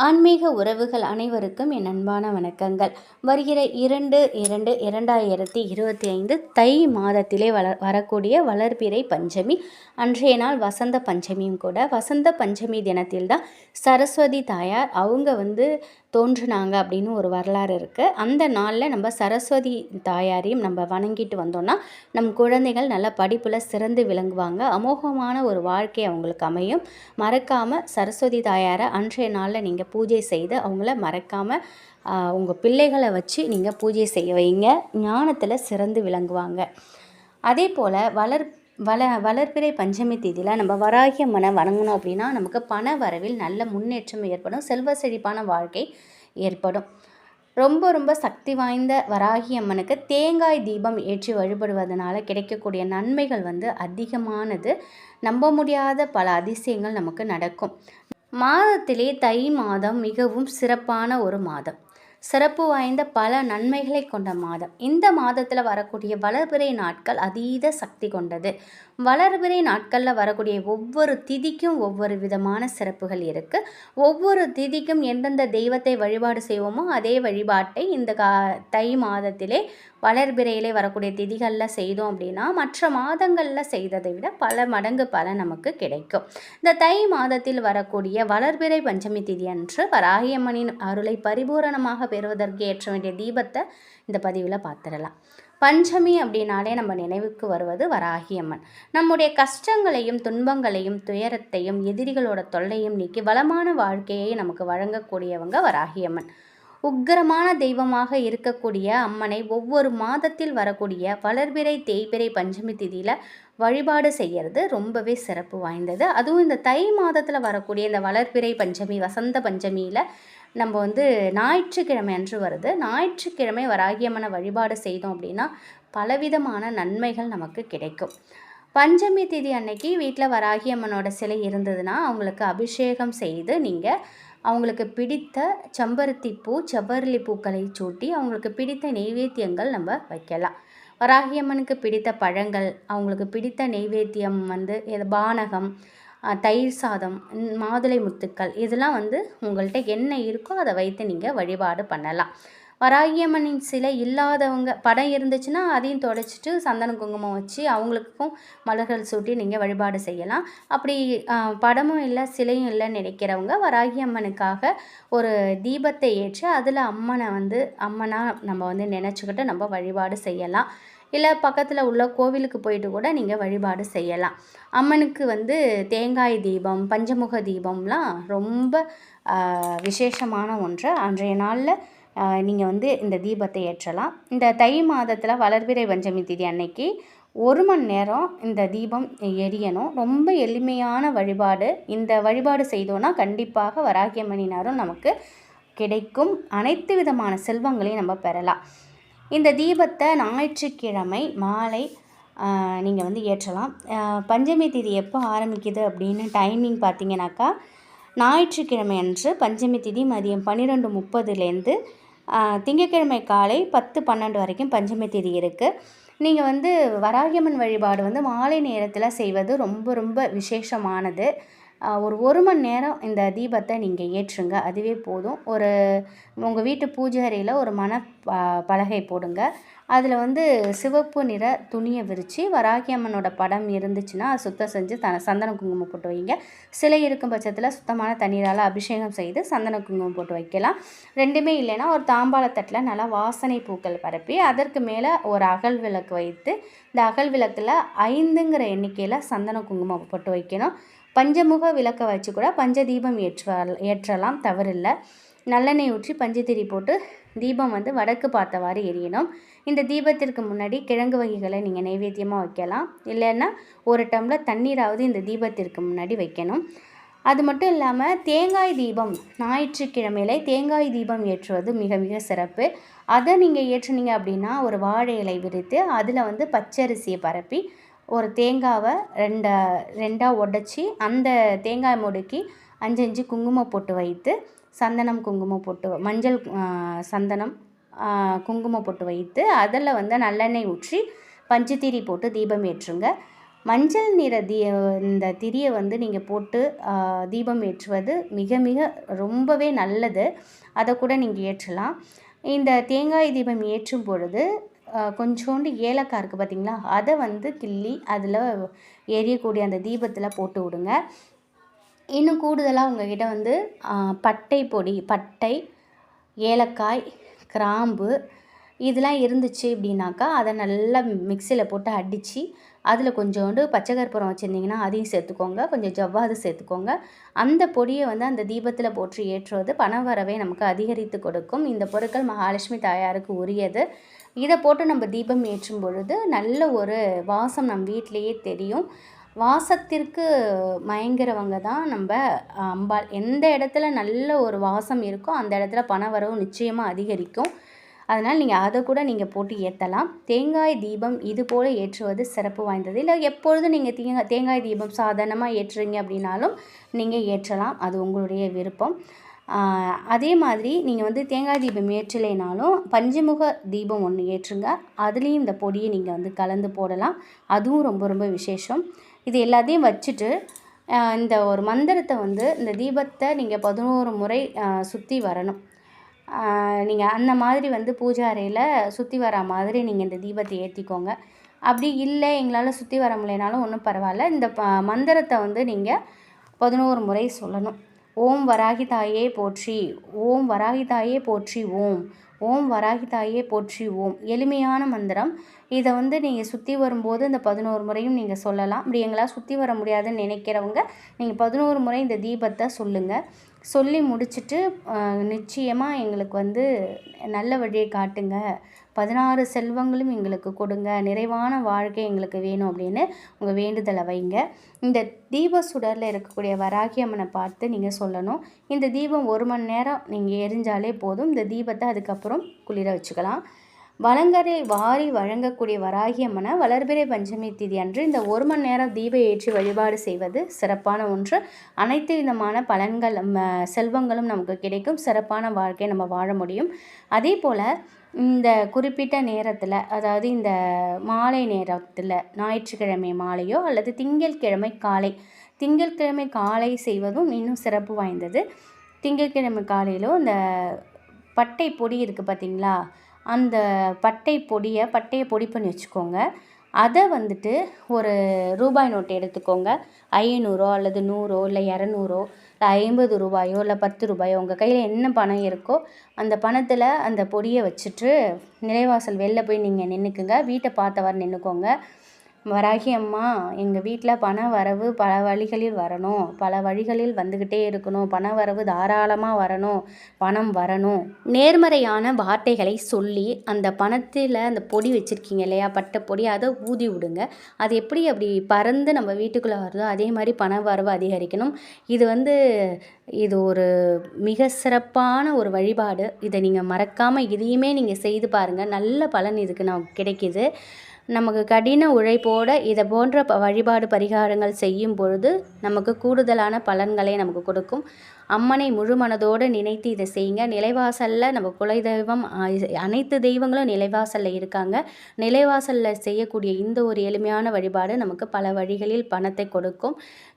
ஆன்மீக உறவுகள் அனைவருக்கும் என் அன்பான வணக்கங்கள். வருகிற 2/2/2025 தை மாதத்திலே வரக்கூடிய வளர்பிறை பஞ்சமி. அன்றைய நாள் வசந்த பஞ்சமியும் கூட. வசந்த பஞ்சமி தினத்தில் தான் சரஸ்வதி தாயார் அவங்க தோன்றுனாங்க அப்படின்னு ஒரு வரலாறு இருக்குது. அந்த நாளில் நம்ம சரஸ்வதி தாயாரையும் நம்ம வணங்கிட்டு வந்தோம்னா நம் குழந்தைகள் நல்ல படிப்பில் சிறந்து விளங்குவாங்க. அமோகமான ஒரு வாழ்க்கை அவங்களுக்கு அமையும். மறக்காமல் சரஸ்வதி தாயாரை அன்றைய நாளில் நீங்கள் பூஜை செய்து அவங்கள மறக்காமல் உங்கள் பிள்ளைகளை வச்சு நீங்கள் பூஜை செய்ய வைங்க. ஞானத்தில் சிறந்து விளங்குவாங்க. அதே போல் வளர்பிறை பஞ்சமி தேதியில் நம்ம வராகி அம்மனை வணங்கணும் அப்படின்னா நமக்கு பண வரவில் நல்ல முன்னேற்றம் ஏற்படும். செல்வ செழிப்பான வாழ்க்கை ஏற்படும். ரொம்ப சக்தி வாய்ந்த வராகி அம்மனுக்கு தேங்காய் தீபம் ஏற்றி வழிபடுவதனால கிடைக்கக்கூடிய நன்மைகள் அதிகமானது. நம்ப முடியாத பல அதிசயங்கள் நமக்கு நடக்கும். மாதத்திலே தை மாதம் மிகவும் சிறப்பான ஒரு மாதம். சிறப்பு வாய்ந்த பல நன்மைகளை கொண்ட மாதம். இந்த மாதத்தில் வரக்கூடிய வளர்பிறை நாட்கள் அதீத சக்தி கொண்டது. வளர்பிறை நாட்களில் வரக்கூடிய ஒவ்வொரு திதிக்கும் ஒவ்வொரு விதமான சிறப்புகள் இருக்குது. ஒவ்வொரு திதிக்கும் எந்தெந்த தெய்வத்தை வழிபாடு செய்வோமோ அதே வழிபாட்டை இந்த தை மாதத்திலே வளர்பிறையிலே வரக்கூடிய திதிகளில் செய்தோம் அப்படின்னா மற்ற மாதங்களில் செய்ததை விட பல மடங்கு பலன் நமக்கு கிடைக்கும். இந்த தை மாதத்தில் வரக்கூடிய வளர்பிறை பஞ்சமி திதி அன்று வராகியம்மனின் அருளை பரிபூரணமாக பெறுவதற்கு ஏற்ற வேண்டிய தீபத்தை இந்த பதிவில் பார்த்துடலாம். பஞ்சமி அப்படின்னாலே நம்ம நினைவுக்கு வருவது வராகியம்மன். நம்முடைய கஷ்டங்களையும் துன்பங்களையும் துயரத்தையும் எதிரிகளோட தொல்லையும் நீக்கி வளமான வாழ்க்கையை நமக்கு வழங்கக்கூடியவங்க வராகியம்மன். உக்கிரமான தெய்வமாக இருக்கக்கூடிய அம்மனை ஒவ்வொரு மாதத்தில் வரக்கூடிய வளர்பிறை தேய்பிறை பஞ்சமி திதியில் வழிபாடு செய்கிறது ரொம்பவே சிறப்பு வாய்ந்தது. அதுவும் இந்த தை மாதத்தில் வரக்கூடிய இந்த வளர்பிறை பஞ்சமி வசந்த பஞ்சமியில் நம்ம ஞாயிற்றுக்கிழமை அன்று வருது. ஞாயிற்றுக்கிழமை வராகியம்மனை வழிபாடு செய்தோம் அப்படின்னா பலவிதமான நன்மைகள் நமக்கு கிடைக்கும். பஞ்சமி திதி அன்னைக்கு வீட்டில் வராகியம்மனோட சிலை இருந்ததுன்னா அவங்களுக்கு அபிஷேகம் செய்து நீங்கள் அவங்களுக்கு பிடித்த செம்பருத்தி பூ செவ்வரளி பூக்களை சூட்டி அவங்களுக்கு பிடித்த நெய்வேத்தியங்கள் நம்ம வைக்கலாம். வராகியம்மனுக்கு பிடித்த பழங்கள், அவங்களுக்கு பிடித்த நெய்வேத்தியம் பானகம், தயிர் சாதம், மாதுளை முத்துக்கள் இதெல்லாம் உங்கள்கிட்ட என்ன இருக்கோ அதை வைத்து நீங்கள் வழிபாடு பண்ணலாம். வராகியம்மனின் சிலை இல்லாதவங்க படம் இருந்துச்சுன்னா அதையும் தொடச்சிட்டு சந்தன குங்குமம் வச்சு அவங்களுக்கும் மலர்கள் சூட்டி நீங்கள் வழிபாடு செய்யலாம். அப்படி படமும் இல்லை சிலையும் இல்லைன்னு நினைக்கிறவங்க வராகியம்மனுக்காக ஒரு தீபத்தை ஏற்றி அதில் அம்மனாக நம்ம நினச்சிக்கிட்டு நம்ம வழிபாடு செய்யலாம். இல்லை பக்கத்தில் உள்ள கோவிலுக்கு போயிட்டு கூட நீங்கள் வழிபாடு செய்யலாம். அம்மனுக்கு தேங்காய் தீபம் பஞ்சமுக தீபம்லாம் ரொம்ப விசேஷமான ஒன்று. அன்றைய நாளில் நீங்கள் இந்த தீபத்தை ஏற்றலாம். இந்த தை மாதத்தில் வளர்பிறை பஞ்சமி திதி அன்னைக்கு 1 மணி நேரம் இந்த தீபம் எரியணும். ரொம்ப எளிமையான வழிபாடு. இந்த வழிபாடு செய்தோன்னா கண்டிப்பாக வராகியம்மனினாரும் நமக்கு கிடைக்கும். அனைத்து விதமான செல்வங்களையும் நம்ம பெறலாம். இந்த தீபத்தை ஞாயிற்றுக்கிழமை மாலை நீங்கள் ஏற்றலாம். பஞ்சமி திதி எப்போ ஆரம்பிக்குது அப்படின்னு டைமிங் பார்த்தீங்கன்னாக்கா ஞாயிற்றுக்கிழமை அன்று பஞ்சமி திதி மதியம் 12:30லேருந்து திங்கட்கிழமை காலை 10-12 வரைக்கும் பஞ்சமி திதி இருக்குது. நீங்கள் வராகியம்மன் வழிபாடு மாலை நேரத்தில் செய்வது ரொம்ப விசேஷமானது. ஒரு மணி நேரம் இந்த தீபத்தை நீங்கள் ஏற்றுங்க, அதுவே போதும். உங்கள் வீட்டு பூஜை அறையில் ஒரு பலகை போடுங்க. அதில் சிவப்பு நிற துணியை விரித்து வராகியம்மனோட படம் இருந்துச்சுன்னா சுத்தம் செஞ்சு சந்தன குங்குமம் போட்டு வைங்க. சிலை இருக்கும் பட்சத்தில் சுத்தமான தண்ணீரால் அபிஷேகம் செய்து சந்தன குங்குமம் போட்டு வைக்கலாம். ரெண்டுமே இல்லைன்னா ஒரு தாம்பாளத்தட்டில் நல்லா வாசனை பூக்கள் பரப்பி அதற்கு மேலே ஒரு அகல் விளக்கு வைத்து இந்த அகல் விளக்கில் 5ங்கிற எண்ணிக்கையில் சந்தன குங்குமம் போட்டு வைக்கணும். பஞ்சமுக விளக்கை வச்சு கூட பஞ்ச தீபம் ஏற்றலாம், தவறில்லை. நல்லெண்ணெய் ஊற்றி பஞ்சத்திரி போட்டு தீபம் வடக்கு பார்த்தவாறு எரியணும். இந்த தீபத்திற்கு முன்னாடி கிழங்கு வகைகளை நீங்கள் நைவேத்தியமாக வைக்கலாம். இல்லைன்னா 1 டம்ளர் தண்ணீராவது இந்த தீபத்திற்கு முன்னாடி வைக்கணும். அது மட்டும் இல்லாமல் தேங்காய் தீபம் ஞாயிற்றுக்கிழமையிலே தேங்காய் தீபம் ஏற்றுவது மிக சிறப்பு. அதை நீங்கள் ஏற்றுனீங்க அப்படின்னா ஒரு வாழை இலை விரித்து அதில் பச்சரிசியை பரப்பி ஒரு தேங்காவை ரெண்டாக உடைச்சி அந்த தேங்காய் முடுக்கி 5 குங்குமம் போட்டு வைத்து சந்தனம் குங்குமம் போட்டு மஞ்சள் சந்தனம் குங்குமம் போட்டு வைத்து அதில் நல்லெண்ணெய் ஊற்றி பஞ்சுத்திரி போட்டு தீபம் ஏற்றுங்க. மஞ்சள் நிற இந்த திரியை வந்து நீங்கள் போட்டு தீபம் ஏற்றுவது மிக மிக ரொம்பவே நல்லது. அதை கூட நீங்கள் ஏற்றலாம். இந்த தேங்காய் தீபம் ஏற்றும் பொழுது கொஞ்சோண்டு ஏலக்காய் இருக்குது பார்த்திங்களா, அதை வந்து கிள்ளி அதில் எரியக்கூடிய அந்த தீபத்தில் போட்டு விடுங்க. இன்னும் கூடுதலாக உங்கள்கிட்ட வந்து பட்டை பொடி, பட்டை, ஏலக்காய், கிராம்பு இதெல்லாம் இருந்துச்சு அப்படின்னாக்கா அதை நல்லா மிக்சியில் போட்டு அடித்து அதில் கொஞ்சோண்டு பச்சை கற்பூரம் வச்சுருந்திங்கன்னா அதையும் சேர்த்துக்கோங்க, கொஞ்சம் ஜவ்வாது சேர்த்துக்கோங்க. அந்த பொடியை வந்து அந்த தீபத்தில் போட்டு ஏற்றுவது பணவரவை நமக்கு அதிகரித்து கொடுக்கும். இந்த பொருட்கள் மகாலட்சுமி தாயாருக்கு உரியது. இதை போட்டு நம்ம தீபம் ஏற்றும் பொழுது நல்ல ஒரு வாசம் நம் வீட்டிலையே தெரியும். வாசத்திற்கு மயங்கிறவங்க தான் நம்ம அம்பாள். எந்த இடத்துல நல்ல ஒரு வாசம் இருக்கோ அந்த இடத்துல பணவரவு நிச்சயமாக அதிகரிக்கும். அதனால் நீங்கள் அதை கூட நீங்கள் போட்டு ஏற்றலாம். தேங்காய் தீபம் இது போல் ஏற்றுவது சிறப்பு வாய்ந்தது. இல்லை எப்பொழுதும் நீங்கள் தேங்காய் தீபம் சாதாரணமாக ஏற்றுறீங்க அப்படின்னாலும் நீங்கள் ஏற்றலாம், அது உங்களுடைய விருப்பம். அதே மாதிரி நீங்கள் வந்து தேங்காய் தீபம் ஏற்றலைனாலும் பஞ்சமுக தீபம் ஒன்று ஏற்றுங்க. அதுலேயும் இந்த பொடியை நீங்கள் வந்து கலந்து போடலாம், அதுவும் ரொம்ப ரொம்ப விசேஷம். இது எல்லாத்தையும் வச்சுட்டு இந்த ஒரு மந்திரத்தை வந்து இந்த தீபத்தை நீங்கள் 11 முறை சுற்றி வரணும். நீங்கள் அந்த மாதிரி வந்து பூஜை அறையில் சுற்றி வர மாதிரி நீங்கள் இந்த தீபத்தை ஏற்றிக்கோங்க. அப்படி இல்லை எங்களால் சுற்றி வர முடியலனாலும் ஒன்றும் பரவாயில்ல. இந்த மந்திரத்தை வந்து நீங்கள் 11 முறை சொல்லணும். ஓம் வராகி தாயே போற்றி, ஓம் வராகி தாயே போற்றி, ஓம் ஓம் வராகி தாயே போற்றி, ஓம். எளிமையான மந்திரம். இதை வந்து நீங்கள் சுற்றி வரும்போது இந்த 11 முறையும் நீங்கள் சொல்லலாம். அப்படி எங்களால் சுற்றி வர முடியாதுன்னு நினைக்கிறவங்க நீங்கள் 11 முறை இந்த தீபத்தை சொல்லுங்கள். சொல்லி முடிச்சுட்டு நிச்சயமாக எங்களுக்கு வந்து நல்ல வழியை காட்டுங்க, 16 செல்வங்களும் எங்களுக்கு கொடுங்க, நிறைவான வாழ்க்கை எங்களுக்கு வேணும் அப்படின்னு உங்கள் வேண்டுதலை வைங்க. இந்த தீப சுடரில் இருக்கக்கூடிய வராகி அம்மனை பார்த்து நீங்கள் சொல்லணும். இந்த தீபம் 1 மணி நேரம் நீங்கள் எரிஞ்சாலே போதும். இந்த தீபத்தை அதுக்கப்புறம் குளிர வச்சுக்கலாம். வளங்கரை வாரி வழங்கக்கூடிய வராகி அம்மனை வளர்பிறை பஞ்சமி திதி அன்று இந்த 1 மணி நேரம் தீப ஏற்றி வழிபாடு செய்வது சிறப்பான ஒன்று. அனைத்து விதமான பலன்கள் செல்வங்களும் நமக்கு கிடைக்கும், சிறப்பான வாழ்க்கையை நம்ம வாழ முடியும். அதே போல் இந்த குறிப்பிட்ட நேரத்தில், அதாவது இந்த மாலை நேரத்தில், ஞாயிற்றுக்கிழமை மாலையோ அல்லது திங்கட்கிழமை காலை செய்வதும் இன்னும் சிறப்பு வாய்ந்தது. திங்கட்கிழமை காலையிலோ இந்த பட்டை பொடி இருக்குது பார்த்திங்களா, அந்த பட்டையை பொடி பண்ணி வச்சுக்கோங்க. அதை வந்துட்டு ஒரு ரூபாய் நோட்டு எடுத்துக்கோங்க. 500 அல்லது 100 இல்லை 200 இல்லை 50 ரூபாயோ இல்லை 10 ரூபாயோ உங்கள் கையில் என்ன பணம் இருக்கோ அந்த பணத்தில் அந்த பொடியை வச்சுட்டு நிலைவாசல் வெளில போய் நீங்கள் நின்றுக்குங்க. வீட்டை பார்த்தவாறு நின்றுக்கோங்க. வராகி அம்மா, எங்கள் வீட்டில் பண வரவு பல வழிகளில் வரணும், பல வழிகளில் வந்துக்கிட்டே இருக்கணும், பண வரவு தாராளமாக வரணும், பணம் வரணும், நேர்மறையான வார்த்தைகளை சொல்லி அந்த பணத்தில் அந்த பொடி வச்சுருக்கீங்க இல்லையா, பட்டை பொடி, அதை ஊதி விடுங்க. அது எப்படி அப்படி பறந்து நம்ம வீட்டுக்குள்ளே வருதோ அதே மாதிரி பண வரவு அதிகரிக்கணும். இது ஒரு மிக சிறப்பான ஒரு வழிபாடு. இதை நீங்கள் மறக்காமல் இதையுமே நீங்கள் செய்து பாருங்கள். நல்ல பலன் இதுக்கு நமக்கு கிடைக்கிது. நமக்கு கடின உழைப்போடு இதை போன்ற வழிபாடு பரிகாரங்கள் செய்யும் பொழுது நமக்கு கூடுதலான பலன்களை நமக்கு கொடுக்கும். அம்மனை முழு மனதோடு நினைத்து இதை செய்யுங்க. நிலைவாசலில் நம்ம குலதெய்வம் அனைத்து தெய்வங்களும் நிலைவாசலில் இருக்காங்க. நிலைவாசலில் செய்யக்கூடிய இந்த ஒரு எளிமையான வழிபாடு நமக்கு பல வழிகளில் பணத்தை கொடுக்கும்.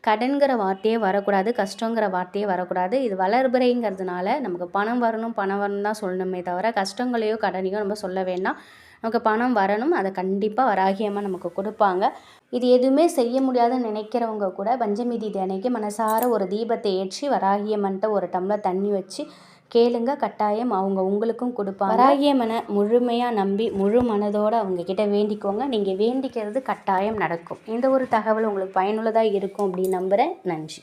கடன்கிற வார்த்தையே வரக்கூடாது, கஷ்டங்கிற வார்த்தையே வரக்கூடாது. இது வளர்பிறைங்கிறதுனால நமக்கு பணம் வரணும் தான் சொல்லணுமே தவிர கஷ்டங்களையோ கடனையோ நம்ம சொல்ல வேண்டாம். நமக்கு பணம் வரணும், அதை கண்டிப்பாக வராகி அம்மா நமக்கு கொடுப்பாங்க. இது எதுவுமே செய்ய முடியாதுன்னு நினைக்கிறவங்க கூட பஞ்சமி தீதி அன்னைக்கு மனசார ஒரு தீபத்தை ஏற்றி வராகி அம்மன்ட்ட ஒரு டம்ளர் தண்ணி வச்சு கேளுங்க, கட்டாயம் அவங்க உங்களுக்கும் கொடுப்பாங்க. வராகி அம்மனை முழுமையாக நம்பி முழு மனதோடு அவங்கக்கிட்ட வேண்டிக்கோங்க. நீங்கள் வேண்டிக்கிறது கட்டாயம் நடக்கும். இந்த ஒரு தகவல் உங்களுக்கு பயனுள்ளதாக இருக்கும் அப்படின்னு நம்புகிறேன். நன்றி.